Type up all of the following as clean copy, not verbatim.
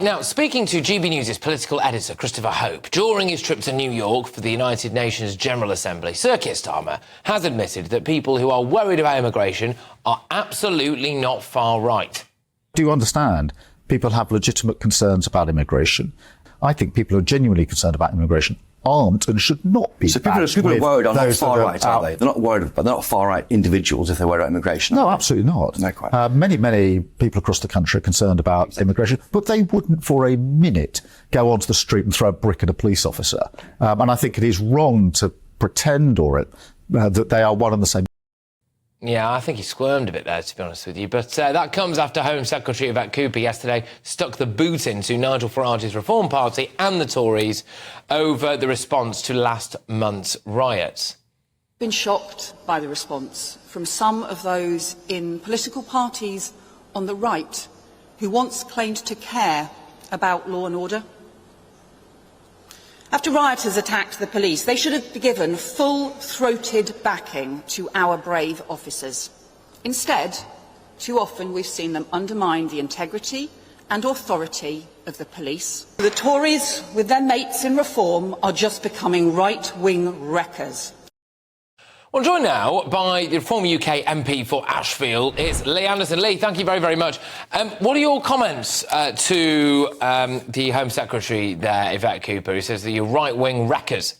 Now, speaking to GBNews' political editor, Christopher Hope, during his trip to New York for the United Nations General Assembly, Sir Keir Starmer has admitted that people who are worried about immigration are absolutely not far right. Do you understand? People have legitimate concerns about immigration. I think people who are genuinely concerned about immigration aren't and should not be. So people are worried are not far right, are they? They're not worried about, they're not far right individuals if they're worried about immigration. No, absolutely not. No, quite. Many people across the country are concerned about immigration, but they wouldn't for a minute go onto the street and throw a brick at a police officer. And I think it is wrong to pretend that they are one and the same. Yeah, I think he squirmed a bit there, to be honest with you. But that comes after Home Secretary Yvette Cooper yesterday stuck the boot into Nigel Farage's Reform Party and the Tories over the response to last month's riots. Been shocked by the response from some of those in political parties on the right who once claimed to care about law and order. After rioters attacked the police, they should have given full-throated backing to our brave officers. Instead, too often we've seen them undermine the integrity and authority of the police. The Tories, with their mates in reform, are just becoming right-wing wreckers. Well, joined now by the former UK MP for Ashfield, it's Lee Anderson. Lee, thank you very, very much. What are your comments to the Home Secretary there, Yvette Cooper, who says that you're right-wing wreckers?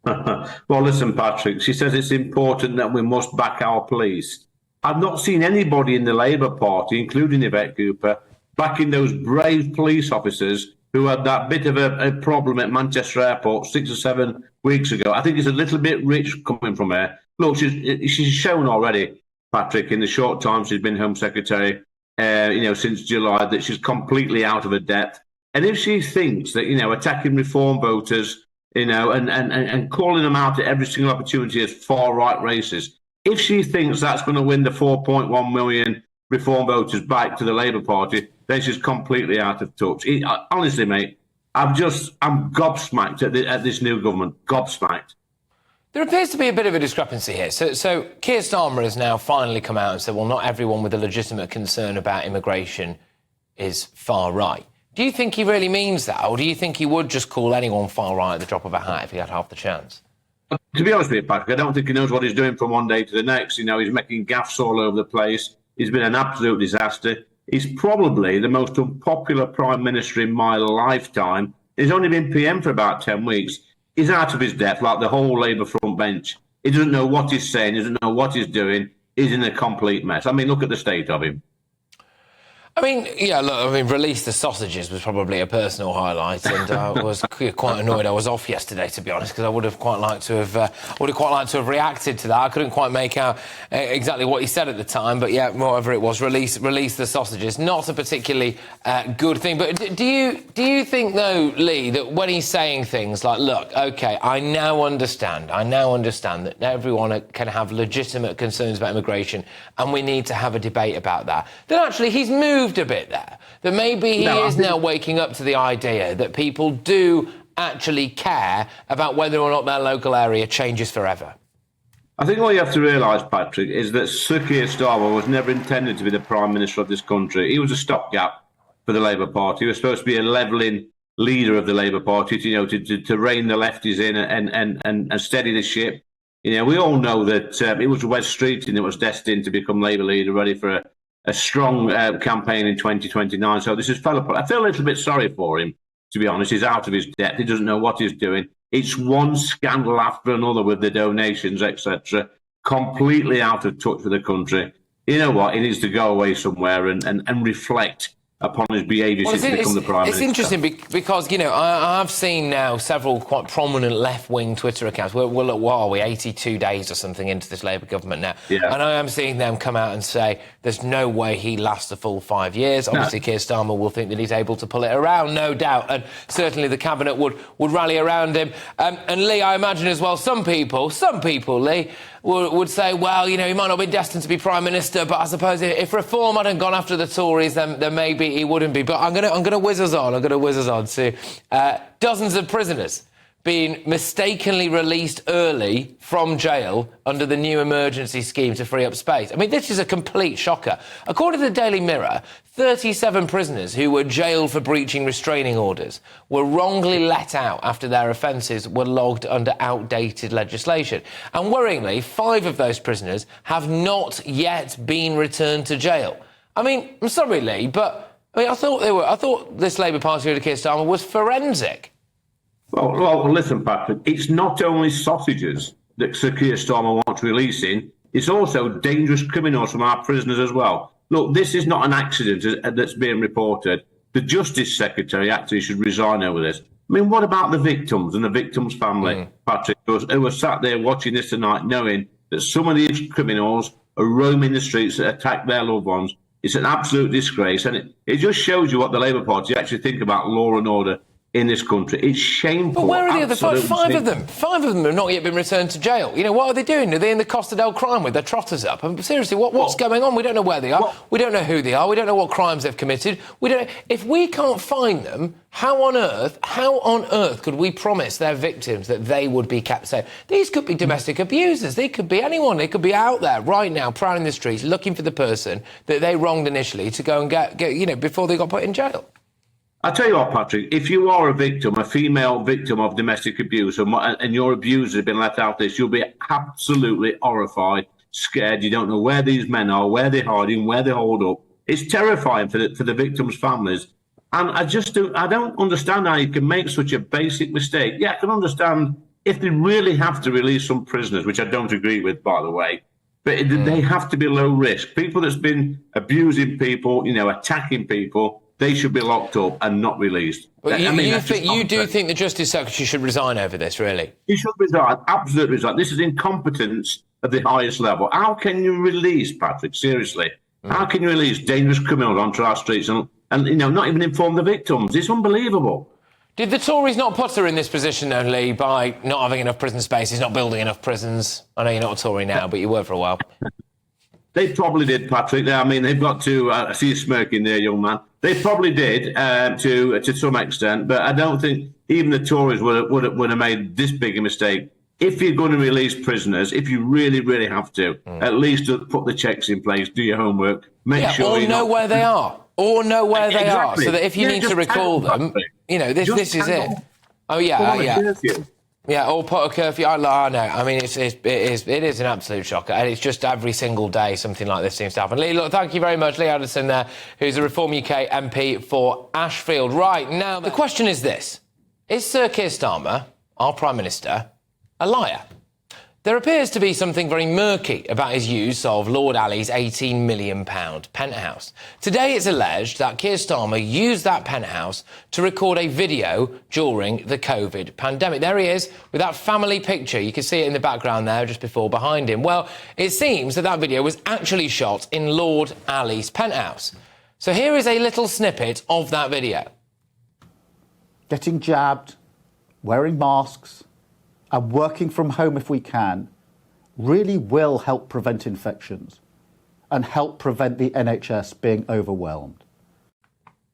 Well, listen, Patrick, she says it's important that we must back our police. I've not seen anybody in the Labour Party, including Yvette Cooper, backing those brave police officers who had that bit of a problem at Manchester Airport 6 or 7 weeks ago. I think it's a little bit rich coming from her. Look, she's shown already, Patrick, in the short time she's been Home Secretary, since July, that she's completely out of her depth. And if she thinks that, attacking Reform voters, and calling them out at every single opportunity as far-right racists, if she thinks that's going to win the 4.1 million Reform voters back to the Labour Party, then she's completely out of touch. Honestly, mate, I'm gobsmacked at this new government. Gobsmacked. There appears to be a bit of a discrepancy here. So Keir Starmer has now finally come out and said, well, not everyone with a legitimate concern about immigration is far right. Do you think he really means that, or do you think he would just call anyone far right at the drop of a hat if he had half the chance? To be honest with you, Patrick, I don't think he knows what he's doing from one day to the next. He's making gaffes all over the place. He's been an absolute disaster. He's probably the most unpopular Prime Minister in my lifetime. He's only been PM for about 10 weeks. He's out of his depth, like the whole Labour front bench. He doesn't know what he's saying, he doesn't know what he's doing. He's in a complete mess. I mean, look at the state of him. Release the sausages was probably a personal highlight, and I was quite annoyed. I was off yesterday, to be honest, because I would have quite liked to have reacted to that. I couldn't quite make out exactly what he said at the time, but yeah, whatever it was, release the sausages. Not a particularly good thing. But do you think though, Lee, that when he's saying things like, "Look, OK, I now understand that everyone can have legitimate concerns about immigration, and we need to have a debate about that," that actually he's moved a bit there, that maybe he is now waking up to the idea that people do actually care about whether or not their local area changes forever? I think what you have to realise, Patrick, is that Sir Keir Starmer was never intended to be the Prime Minister of this country. He was a stopgap for the Labour Party. He was supposed to be a levelling leader of the Labour Party, to rein the lefties in and steady the ship. We all know that it was Wes Streeting that was destined to become Labour leader, ready for a strong campaign in 2029. So this has fell apart. I feel a little bit sorry for him, to be honest. He's out of his depth. He doesn't know what he's doing. It's one scandal after another with the donations, etc. Completely out of touch with the country. You know what? He needs to go away somewhere and reflect upon his behaviour since he become the Prime Minister. It's interesting because, I've seen now several quite prominent left-wing Twitter accounts. We're what are we, 82 days or something into this Labour government now? Yeah. And I am seeing them come out and say there's no way he lasts a full 5 years. Obviously, Keir Starmer will think that he's able to pull it around, no doubt. And certainly the Cabinet would rally around him. And Lee, I imagine as well, some people, Lee, would say, well, he might not be destined to be Prime Minister, but I suppose if Reform hadn't gone after the Tories, then maybe he wouldn't be. But I'm going to whiz us on. To dozens of prisoners being mistakenly released early from jail under the new emergency scheme to free up space. I mean, this is a complete shocker. According to the Daily Mirror, 37 prisoners who were jailed for breaching restraining orders were wrongly let out after their offences were logged under outdated legislation. And worryingly, 5 of those prisoners have not yet been returned to jail. I mean, I'm sorry, Lee, but I thought this Labour Party leader, Keir Starmer, was forensic. Well, listen, Patrick, it's not only sausages that Sir Keir Starmer wants releasing, it's also dangerous criminals from our prisoners as well. Look, this is not an accident that's being reported. The Justice Secretary actually should resign over this. I mean, what about the victims and the victims' family, Patrick, who were sat there watching this tonight knowing that some of these criminals are roaming the streets that attack their loved ones? It's an absolute disgrace, and it just shows you what the Labour Party actually think about law and order in this country. It's shameful. But where are the other 5? 5 of them. 5 of them have not yet been returned to jail. You know, what are they doing? Are they in the Costa del Crime with their trotters up? I mean, seriously, what's going on? We don't know where they are. We don't know who they are. We don't know what crimes they've committed. If we can't find them, how on earth could we promise their victims that they would be kept safe? These could be domestic abusers. They could be anyone. They could be out there right now, prowling the streets, looking for the person that they wronged initially to go and get before they got put in jail. I tell you what, Patrick, if you are a female victim of domestic abuse, and your abuser has been let out this, you'll be absolutely horrified, scared. You don't know where these men are, where they're hiding, where they hold up. It's terrifying for the victims' families. And I don't understand how you can make such a basic mistake. Yeah, I can understand if they really have to release some prisoners, which I don't agree with, by the way, but they have to be low risk. People that's been abusing people, attacking people, they should be locked up and not released. But you do think the Justice Secretary should resign over this, really? He should resign, absolutely resign. This is incompetence at the highest level. How can you release, Patrick, seriously? How can you release dangerous criminals onto our streets and not even inform the victims? It's unbelievable. Did the Tories not put her in this position, though, Lee, by not having enough prison spaces, not building enough prisons? I know you're not a Tory now, but you were for a while. They probably did, Patrick. I mean, they've got to... I see you smirking there, young man. They probably did to some extent, but I don't think even the Tories would have made this big a mistake. If you're going to release prisoners, if you really, really have to, at least put the checks in place, do your homework, make sure or know where they are, they are, so that if you need to recall them, this is it. Oh yeah. Yeah, or put a curfew. I know. I mean, it is an absolute shocker, and it's just every single day something like this seems to happen. Lee, look, thank you very much, Lee Addison there, who's a Reform UK MP for Ashfield. Right, now, the question is this. Is Sir Keir Starmer, our Prime Minister, a liar? There appears to be something very murky about his use of Lord Ali's £18 million penthouse. Today it's alleged that Keir Starmer used that penthouse to record a video during the COVID pandemic. There he is with that family picture. You can see it in the background there just behind him. Well, it seems that video was actually shot in Lord Ali's penthouse. So here is a little snippet of that video. Getting jabbed, wearing masks, and working from home if we can really will help prevent infections and help prevent the NHS being overwhelmed.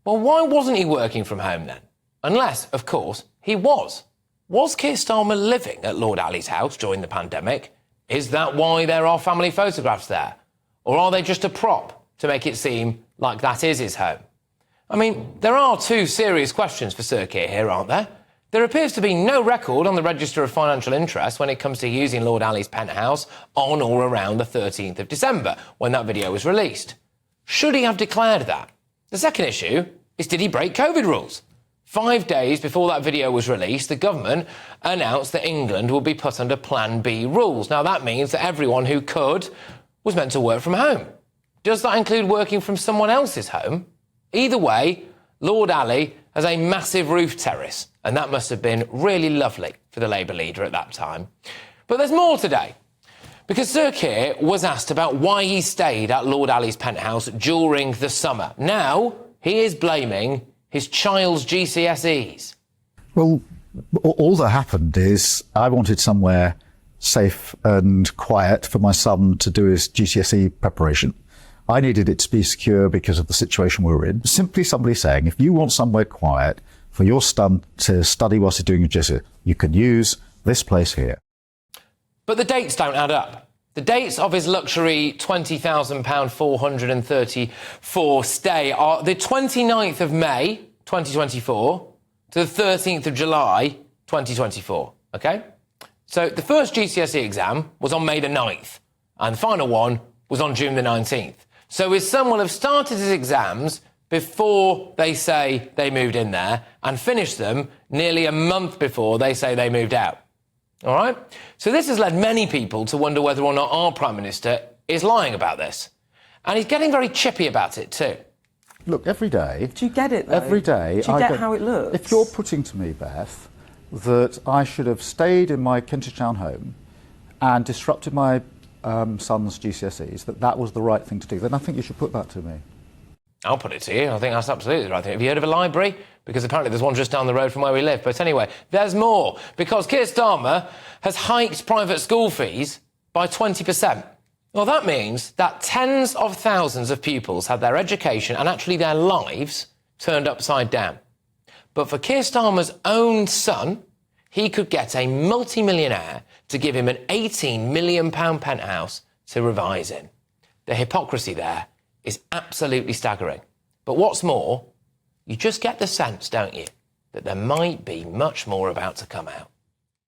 Well, why wasn't he working from home then? Unless, of course, he was. Was Keir Starmer living at Lord Ali's house during the pandemic? Is that why there are family photographs there? Or are they just a prop to make it seem like that is his home? I mean, there are 2 serious questions for Sir Keir here, aren't there? There appears to be no record on the Register of Financial Interest when it comes to using Lord Ali's penthouse on or around the 13th of December, when that video was released. Should he have declared that? The second issue is, did he break COVID rules? 5 days before that video was released, the government announced that England would be put under Plan B rules. Now, that means that everyone who could was meant to work from home. Does that include working from someone else's home? Either way, Lord Ali has a massive roof terrace, and that must have been really lovely for the Labour leader at that time. But there's more today, because Sir Keir was asked about why he stayed at Lord Ali's penthouse during the summer. Now, he is blaming his child's GCSEs. Well, all that happened is I wanted somewhere safe and quiet for my son to do his GCSE preparation. I needed it to be secure because of the situation we were in. Simply somebody saying, if you want somewhere quiet for your son to study whilst he's doing your GCSE, you can use this place here. But the dates don't add up. The dates of his luxury £20,000 434 stay are the 29th of May 2024 to the 13th of July 2024, OK? So the first GCSE exam was on May the 9th and the final one was on June the 19th. So his son will have started his exams before they say they moved in there and finished them nearly a month before they say they moved out. All right? So this has led many people to wonder whether or not our Prime Minister is lying about this. And he's getting very chippy about it too. Look, every day... Do you get it, though? Every day... Do you get how it looks? If you're putting to me, Beth, that I should have stayed in my Kentish Town home and disrupted my son's GCSEs, that was the right thing to do, then I think you should put that to me. I'll put it to you. I think that's absolutely the right thing. Have you heard of a library? Because apparently there's one just down the road from where we live. But anyway, there's more. Because Keir Starmer has hiked private school fees by 20%. Well, that means that tens of thousands of pupils had their education and actually their lives turned upside down. But for Keir Starmer's own son, he could get a multi-millionaire to give him an £18 million penthouse to revise in. The hypocrisy there is absolutely staggering. But what's more, you just get the sense, don't you, that there might be much more about to come out.